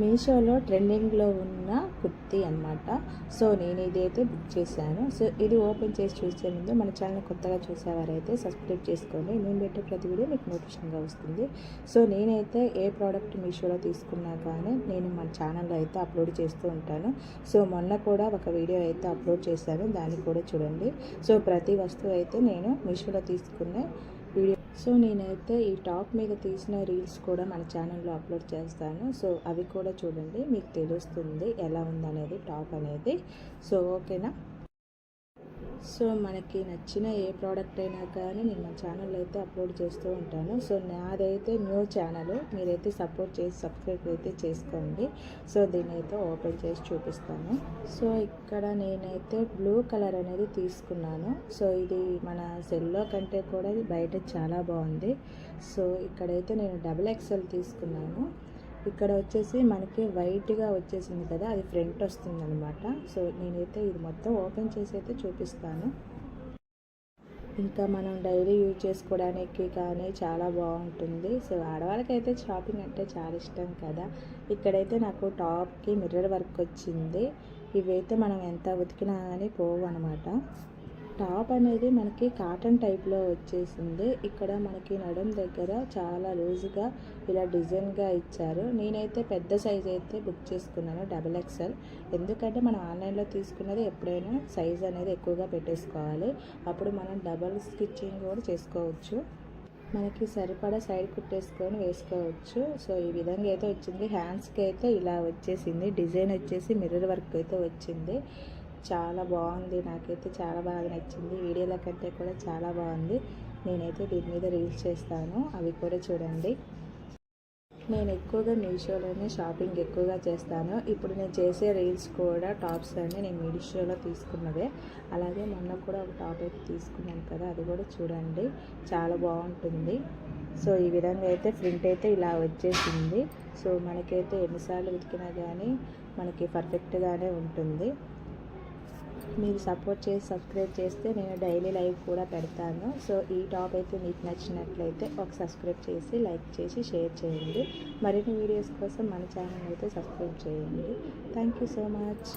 మీషోలో ట్రెండింగ్లో ఉన్న కుర్తీ అనమాట. సో నేను ఇదైతే బుక్ చేశాను. సో ఇది ఓపెన్ చేసి చూసే ముందు మన ఛానల్ కొత్తగా చూసేవారైతే సబ్స్క్రైబ్ చేసుకోండి. నేను పెట్టే ప్రతి వీడియో మీకు నోటిఫికేషన్గా వస్తుంది. సో నేనైతే ఏ ప్రోడక్ట్ మీషోలో తీసుకున్నా కానీ నేను మన ఛానల్లో అయితే అప్లోడ్ చేస్తూ ఉంటాను. సో మొన్న కూడా ఒక వీడియో అయితే అప్లోడ్ చేశాను, దాన్ని కూడా చూడండి. సో ప్రతి వస్తువు అయితే నేను మీషోలో తీసుకునే వీడియో. సో నేనైతే ఈ టాప్ మీద తీసిన రీల్స్ కూడా మన ఛానల్లో అప్లోడ్ చేస్తాను. సో అవి కూడా చూడండి, మీకు తెలుస్తుంది ఎలా ఉందనేది టాప్ అనేది. సో ఓకేనా. సో మనకి నచ్చిన ఏ ప్రోడక్ట్ అయినా కానీ నేను మా ఛానల్లో అయితే అప్లోడ్ చేస్తూ ఉంటాను. సో నాదైతే న్యూ ఛానల్, మీరైతే సపోర్ట్ చేసి సబ్స్క్రైబ్ అయితే చేసుకోండి. సో దీన్ని అయితే ఓపెన్ చేసి చూపిస్తాను. సో ఇక్కడ నేనైతే బ్లూ కలర్ అనేది తీసుకున్నాను. సో ఇది మన సెల్లో కంటే కూడా బయట చాలా బాగుంది. సో ఇక్కడైతే నేను XXL తీసుకున్నాను. ఇక్కడ వచ్చేసి మనకి వైట్గా వచ్చేసింది కదా, అది ఫ్రంట్ వస్తుంది అనమాట. సో నేనైతే ఇది మొత్తం ఓపెన్ చేసి అయితే చూపిస్తాను. ఇంకా మనం డైలీ యూజ్ చేసుకోవడానికి కానీ చాలా బాగుంటుంది. సో ఆడవాళ్ళకైతే షాపింగ్ అంటే చాలా ఇష్టం కదా. ఇక్కడైతే నాకు టాప్కి మిర్రర్ వర్క్ వచ్చింది. ఇవైతే మనం ఎంత ఉతికినా కానీ పోవు అనమాట. టాప్ అనేది మనకి కాటన్ టైప్లో వచ్చేసింది. ఇక్కడ మనకి నడుం దగ్గర చాలా లూజ్గా ఇలా డిజైన్గా ఇచ్చారు. నేనైతే పెద్ద సైజ్ అయితే బుక్ చేసుకున్నాను, XXL. ఎందుకంటే మనం ఆన్లైన్లో తీసుకున్నది ఎప్పుడైనా సైజ్ అనేది ఎక్కువగా పెట్టేసుకోవాలి, అప్పుడు మనం డబల్ స్టిచ్చింగ్ కూడా చేసుకోవచ్చు. మనకి సరిపడా సైడ్ కుట్టేసుకొని వేసుకోవచ్చు. సో ఈ విధంగా అయితే వచ్చింది. హ్యాండ్స్కి అయితే ఇలా వచ్చేసింది, డిజైన్ వచ్చేసి మిర్రర్ వర్క్ అయితే వచ్చింది. చాలా బాగుంది, నాకైతే చాలా బాగా నచ్చింది. వీడియోల కంటే కూడా చాలా బాగుంది. నేనైతే దీని మీద రీల్స్ చేస్తాను, అవి కూడా చూడండి. నేను ఎక్కువగా మీషోలోనే షాపింగ్ ఎక్కువగా చేస్తాను. ఇప్పుడు నేను చేసే రీల్స్ కూడా టాప్స్ అన్నీ నేను మీషోలో తీసుకున్నదే. అలాగే మొన్న కూడా ఒక టాప్ అయితే తీసుకున్నాను కదా, అది కూడా చూడండి, చాలా బాగుంటుంది. సో ఈ విధంగా అయితే ప్రింట్ అయితే ఇలా వచ్చేసింది. సో మనకైతే ఎన్నిసార్లు ఉతికినా కానీ మనకి పర్ఫెక్ట్గానే ఉంటుంది. మీరు సపోర్ట్ చేసి సబ్స్క్రైబ్ చేస్తే నేను డైలీ లైవ్ కూడా పెడతాను. సో ఈ టాప్ అయితే మీకు నచ్చినట్లయితే ఒక సబ్స్క్రైబ్ చేసి లైక్ చేసి షేర్ చేయండి. మరిన్ని వీడియోస్ కోసం మన ఛానల్ అయితే సబ్స్క్రైబ్ చేయండి. Thank you so much.